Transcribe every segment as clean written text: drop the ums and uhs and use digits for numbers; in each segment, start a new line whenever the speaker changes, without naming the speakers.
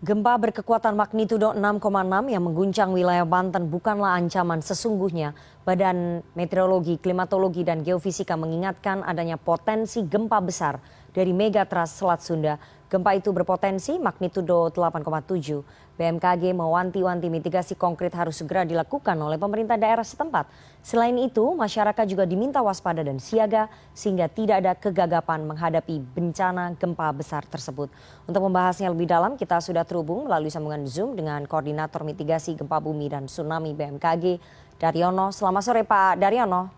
Gempa berkekuatan magnitudo 6,6 yang mengguncang wilayah Banten bukanlah ancaman sesungguhnya. Badan Meteorologi, Klimatologi, dan Geofisika mengingatkan adanya potensi gempa besar dari megatrust Selat Sunda. Gempa itu berpotensi magnitudo 8,7. BMKG mewanti-wanti mitigasi konkret harus segera dilakukan oleh pemerintah daerah setempat. Selain itu, masyarakat juga diminta waspada dan siaga sehingga tidak ada kegagapan menghadapi bencana gempa besar tersebut. Untuk membahasnya lebih dalam, kita sudah terhubung melalui sambungan Zoom dengan Koordinator Mitigasi Gempa Bumi dan Tsunami BMKG, Daryono. Selamat sore Pak Daryono.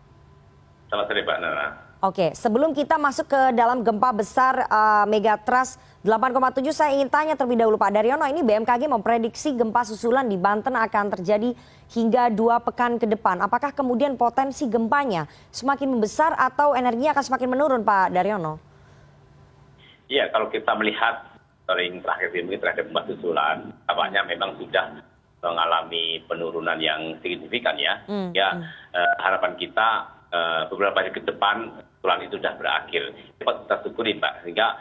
Selamat sore Pak Nana.
Oke, sebelum kita masuk ke dalam gempa besar megatrust 8,7, saya ingin tanya terlebih dahulu Pak Daryono, ini BMKG memprediksi gempa susulan di Banten akan terjadi hingga 2 pekan ke depan. Apakah kemudian potensi gempanya semakin membesar atau energinya akan semakin menurun Pak Daryono?
Iya, kalau kita melihat sering terakhir ini terhadap gempa susulan, tampaknya memang sudah mengalami penurunan yang signifikan ya. Harapan kita beberapa hari ke depan susulan itu sudah berakhir. Kita syukuri Pak, sehingga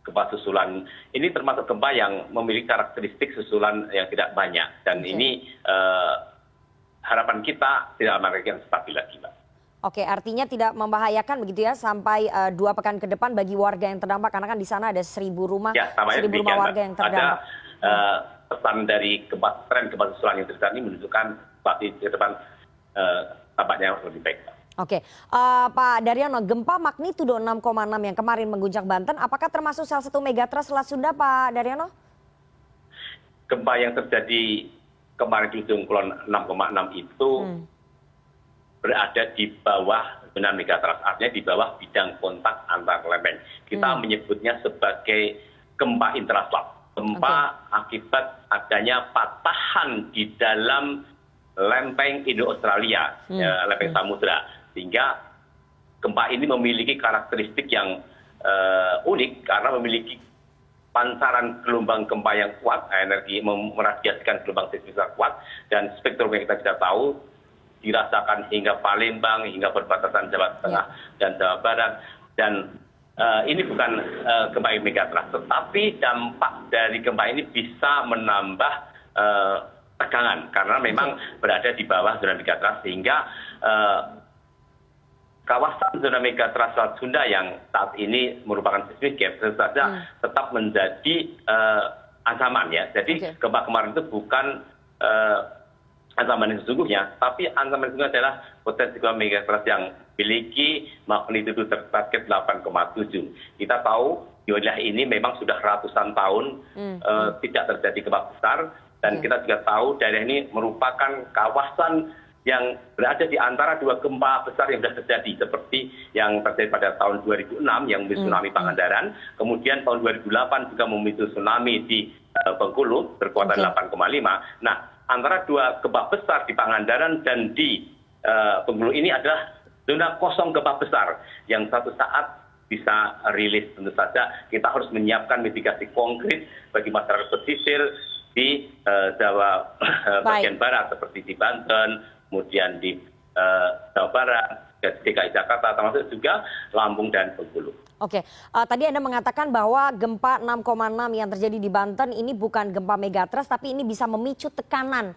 gempa susulan ini termasuk gempa yang memiliki karakteristik susulan yang tidak banyak. Dan ini harapan kita tidak akan stabil lagi Pak.
Oke, artinya tidak membahayakan begitu ya sampai 2 pekan ke depan bagi warga yang terdampak, karena kan di sana ada 1.000 rumah,
ya,
1.000 rumah warga yang terdampak.
Ada pesan dari tren gempa susulan yang terjadi ini menunjukkan ke depan tampaknya lebih baik.
Oke, Pak Daryono, gempa magnitudo 6,6 yang kemarin mengguncang Banten, apakah termasuk salah satu megatrust Selat Sunda, Pak Daryono?
Gempa yang terjadi kemarin di ujung kulon 6,6 itu berada di bawah benar megatrust, artinya di bawah bidang kontak antar lempeng. Kita menyebutnya sebagai gempa intraslab. Gempa akibat adanya patahan di dalam lempeng Indo-Australia, lempeng samudra. Sehingga gempa ini memiliki karakteristik yang unik karena memiliki pancaran gelombang gempa yang kuat, energi meradiasikan gelombang seismik kuat, dan spektrum yang kita tidak tahu dirasakan hingga Palembang, hingga perbatasan Jawa Tengah dan Jawa Barat. Dan ini bukan gempa megatrust, tetapi dampak dari gempa ini bisa menambah tegangan karena memang berada di bawah zona megatrust, sehingga kawasan zona megatrust Selat Sunda yang saat ini merupakan seismic gap tentu saja tetap menjadi ancaman ya. Jadi gempa kemarin itu bukan ancaman yang sesungguhnya, tapi ancaman yang sesungguhnya adalah potensi gempa megatrust yang memiliki magnitudo target 8,7. Kita tahu di wilayah ini memang sudah ratusan tahun tidak terjadi gempa besar, dan kita juga tahu daerah ini merupakan kawasan yang berada di antara 2 gempa besar yang sudah terjadi, seperti yang terjadi pada tahun 2006 yang memicu tsunami Pangandaran, kemudian tahun 2008 juga memicu tsunami di Bengkulu berkekuatan 8,5. Nah, antara 2 gempa besar di Pangandaran dan di Bengkulu ini adalah zona kosong gempa besar yang suatu saat bisa rilis. Tentu saja kita harus menyiapkan mitigasi konkret bagi masyarakat pesisir di Jawa bagian barat seperti di Banten, kemudian di Jawa Barat, DKI Jakarta, termasuk juga Lampung dan Bengkulu.
Oke, tadi Anda mengatakan bahwa gempa 6,6 yang terjadi di Banten ini bukan gempa megatrust, tapi ini bisa memicu tekanan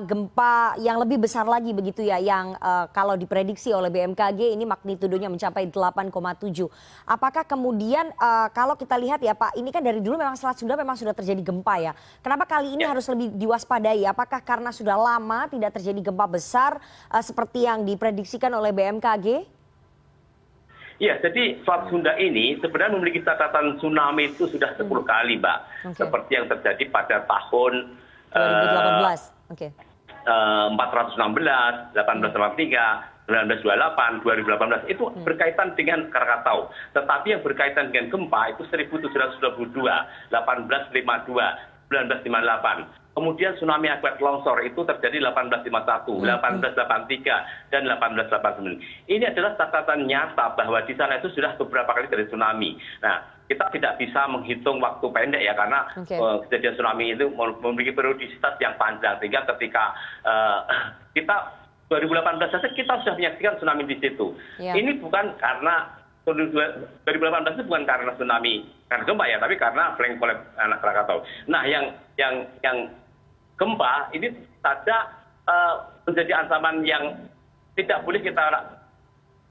gempa yang lebih besar lagi begitu ya, yang kalau diprediksi oleh BMKG ini magnitudonya mencapai 8,7. Apakah kemudian kalau kita lihat ya Pak, ini kan dari dulu memang Selat Sunda memang sudah terjadi gempa ya. Kenapa kali ini harus lebih diwaspadai? Apakah karena sudah lama tidak terjadi gempa besar seperti yang diprediksikan oleh BMKG?
Ya, jadi Selat Sunda ini sebenarnya memiliki catatan tsunami itu sudah 10 kali, Mbak. Seperti yang terjadi pada tahun
2018.
416, 1883, 1928, 2018 itu berkaitan dengan Krakatau. Tetapi yang berkaitan dengan gempa itu 1722, 1852, 1958. Kemudian tsunami akibat longsor itu terjadi 1851, 1883, dan 1889. Ini adalah catatan nyata bahwa di sana itu sudah beberapa kali terjadi tsunami. Nah, kita tidak bisa menghitung waktu pendek ya, karena kejadian tsunami itu memiliki periodisitas yang panjang. Sehingga ketika kita 2018 saja kita sudah menyaksikan tsunami di situ. Ini bukan karena 2018 itu bukan karena tsunami karena gempa ya, tapi karena flank collapse anak Krakatau. Nah, yang gempa ini saja menjadi ancaman yang tidak boleh kita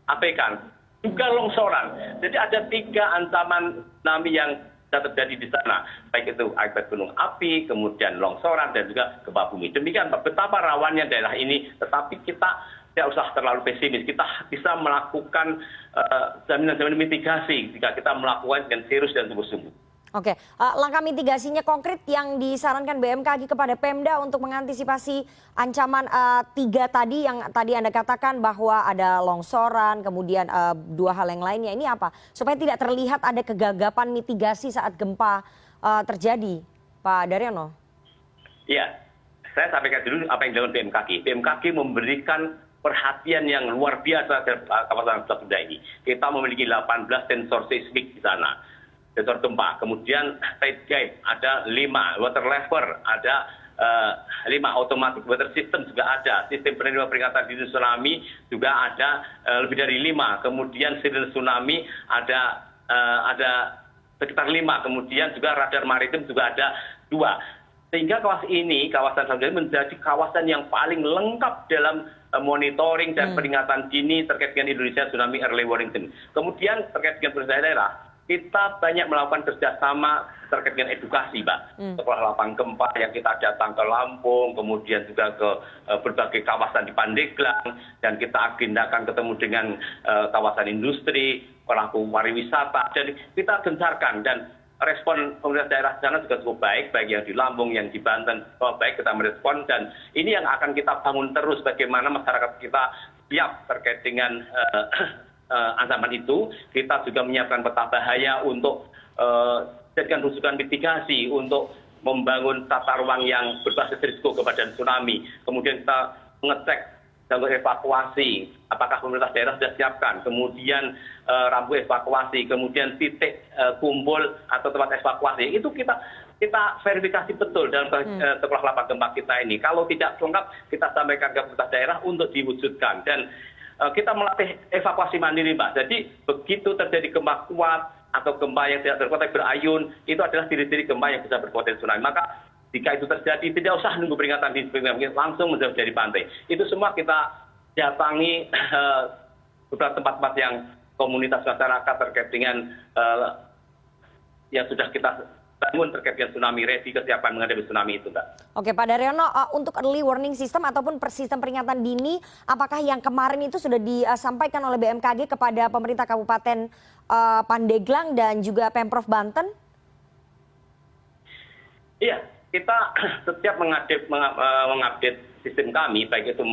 abaikan. Juga longsoran. Jadi ada 3 ancaman tsunami yang bisa terjadi di sana, baik itu akibat gunung api, kemudian longsoran, dan juga gempa bumi. Demikian betapa rawannya daerah ini, tetapi kita tidak usah terlalu pesimis. Kita bisa melakukan jaminan-jaminan mitigasi jika kita melakukan dengan serius dan sungguh-sungguh.
Oke, langkah mitigasinya konkret yang disarankan BMKG kepada Pemda untuk mengantisipasi ancaman 3 tadi yang tadi Anda katakan bahwa ada longsoran, kemudian 2 hal yang lainnya, ini apa? Supaya tidak terlihat ada kegagapan mitigasi saat gempa terjadi, Pak Daryono.
Iya, saya sampaikan dulu apa yang dilakukan BMKG. BMKG memberikan perhatian yang luar biasa terhadap kawasan Selat Sunda ini. Kita memiliki 18 sensor seismik di sana. Sensor gempa, kemudian tide guide ada 5, water level ada 5, automatic weather system juga ada, sistem penerima peringatan dini tsunami juga ada lebih dari 5, kemudian sirine tsunami ada sekitar 5, kemudian juga radar maritim juga ada 2. Sehingga kawasan Samudra ini menjadi kawasan yang paling lengkap dalam monitoring dan peringatan dini terkait dengan Indonesia Tsunami Early Warning System. Kemudian terkait dengan pemerintah daerah, kita banyak melakukan kerjasama terkait dengan edukasi, Mbak. Setelah lapangan gempa yang kita datang ke Lampung, kemudian juga ke berbagai kawasan di Pandeglang, dan kita agendakan ketemu dengan kawasan industri, pelaku pariwisata. Jadi kita gencarkan, dan respon pemerintah daerah sana juga cukup baik, baik yang di Lampung, yang di Banten, baik kita merespon, dan ini yang akan kita bangun terus bagaimana masyarakat kita siap terkait dengan ancaman itu. Kita juga menyiapkan peta bahaya untuk jadikan rujukan mitigasi untuk membangun tata ruang yang berbasis risiko kepada tsunami. Kemudian kita mengecek jalur evakuasi, apakah pemerintah daerah sudah siapkan, kemudian rambu evakuasi, kemudian titik kumpul atau tempat evakuasi. Itu kita verifikasi betul dalam sekolah lapangan gempa kita ini. Kalau tidak lengkap, kita sampaikan ke pemerintah daerah untuk diwujudkan. Dan kita melatih evakuasi mandiri, Mbak. Jadi begitu terjadi gempa kuat atau gempa yang tidak berpotensi berayun, itu adalah ciri-ciri gempa yang bisa berpotensi tsunami. Maka jika itu terjadi, tidak usah nunggu peringatan di langsung menjauh dari pantai. Itu semua kita datangi beberapa tempat-tempat yang komunitas masyarakat terkait dengan yang sudah kita bangun terkait dengan tsunami ready, kesiapan menghadapi tsunami itu, Mbak.
Oke, Pak Daryono, untuk early warning system ataupun sistem peringatan dini, apakah yang kemarin itu sudah disampaikan oleh BMKG kepada pemerintah Kabupaten Pandeglang dan juga Pemprov Banten?
Iya, kita setiap mengupdate sistem kami, baik itu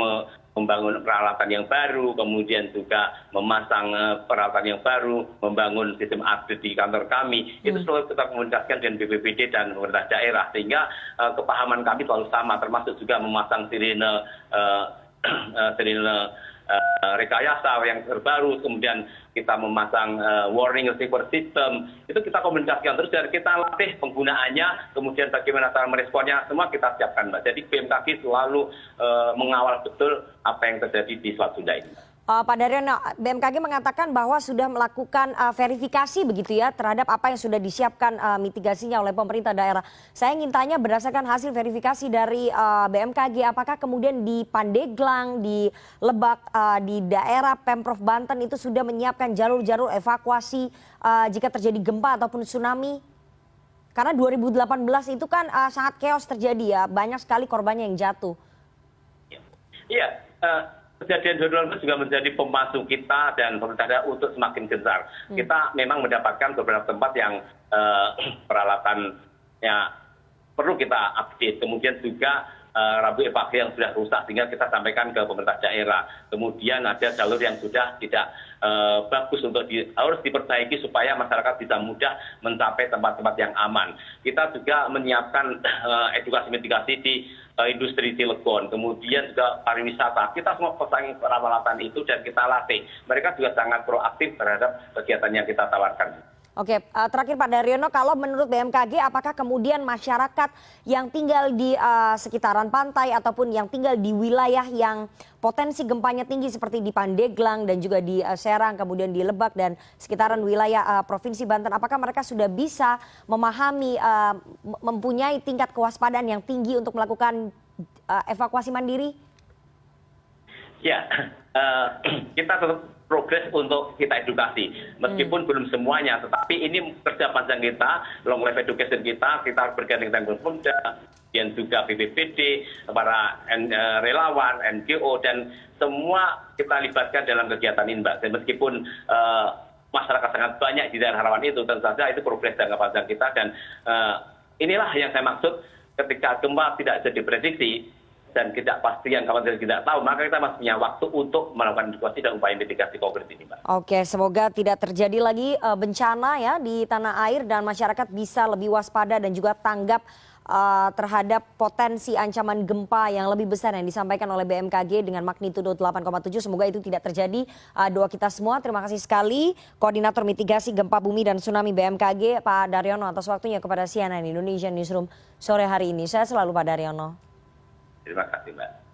membangun peralatan yang baru, kemudian juga memasang peralatan yang baru, membangun sistem update di kantor kami, itu selalu kita komunikasikan dengan BPBD dan pemerintah daerah, sehingga kepahaman kami selalu sama, termasuk juga memasang sirine rekayasa yang terbaru, kemudian kita memasang warning receiver system, itu kita komunikasikan terus dan kita latih penggunaannya, kemudian bagaimana cara meresponnya, semua kita siapkan, Mbak. Jadi BMKG selalu mengawal betul apa yang terjadi di Selat Sunda ini.
Pak Daryono, BMKG mengatakan bahwa sudah melakukan verifikasi begitu ya terhadap apa yang sudah disiapkan mitigasinya oleh pemerintah daerah. Saya ingin tanya berdasarkan hasil verifikasi dari BMKG, apakah kemudian di Pandeglang, di Lebak, di daerah Pemprov Banten itu sudah menyiapkan jalur-jalur evakuasi jika terjadi gempa ataupun tsunami? Karena 2018 itu kan sangat chaos terjadi ya, banyak sekali korbannya yang jatuh.
Iya. Kejadian 2018 juga menjadi pemacu kita dan pemerintah daerah untuk semakin gencar. Kita memang mendapatkan beberapa tempat yang peralatannya perlu kita update. Kemudian juga rambu evakuasi yang sudah rusak sehingga kita sampaikan ke pemerintah daerah. Kemudian ada jalur yang sudah tidak bagus untuk harus diperbaiki supaya masyarakat bisa mudah mencapai tempat-tempat yang aman. Kita juga menyiapkan edukasi mitigasi di industri Cilegon, kemudian juga pariwisata. Kita semua pasang peralatan itu dan kita latih. Mereka juga sangat proaktif terhadap kegiatan yang kita tawarkan.
Oke, terakhir Pak Daryono, kalau menurut BMKG apakah kemudian masyarakat yang tinggal di sekitaran pantai ataupun yang tinggal di wilayah yang potensi gempanya tinggi seperti di Pandeglang dan juga di Serang, kemudian di Lebak dan sekitaran wilayah Provinsi Banten, apakah mereka sudah bisa memahami, mempunyai tingkat kewaspadaan yang tinggi untuk melakukan evakuasi mandiri?
Ya, kita tetap progres untuk kita edukasi, meskipun belum semuanya, tetapi ini kerja panjang kita, long life education kita bergandeng dengan Pemda, dan juga BPBD, para relawan, NGO, dan semua kita libatkan dalam kegiatan ini, Mbak. Dan meskipun masyarakat sangat banyak di daerah rawan itu, tentu saja itu progres jangka panjang kita, dan inilah yang saya maksud ketika gempa tidak bisa diprediksi, dan ketidakpastian kawan tidak tahu, maka kita masih punya waktu untuk melakukan edukasi dan upaya mitigasi konkret ini, Mbak.
Oke, semoga tidak terjadi lagi bencana ya di tanah air dan masyarakat bisa lebih waspada dan juga tanggap terhadap potensi ancaman gempa yang lebih besar yang disampaikan oleh BMKG dengan magnitudo 8,7. Semoga itu tidak terjadi. Doa kita semua. Terima kasih sekali Koordinator Mitigasi Gempa Bumi dan Tsunami BMKG Pak Daryono atas waktunya kepada CNN Indonesia Newsroom sore hari ini. Saya selalu Pak Daryono.
Terima kasih, Mbak.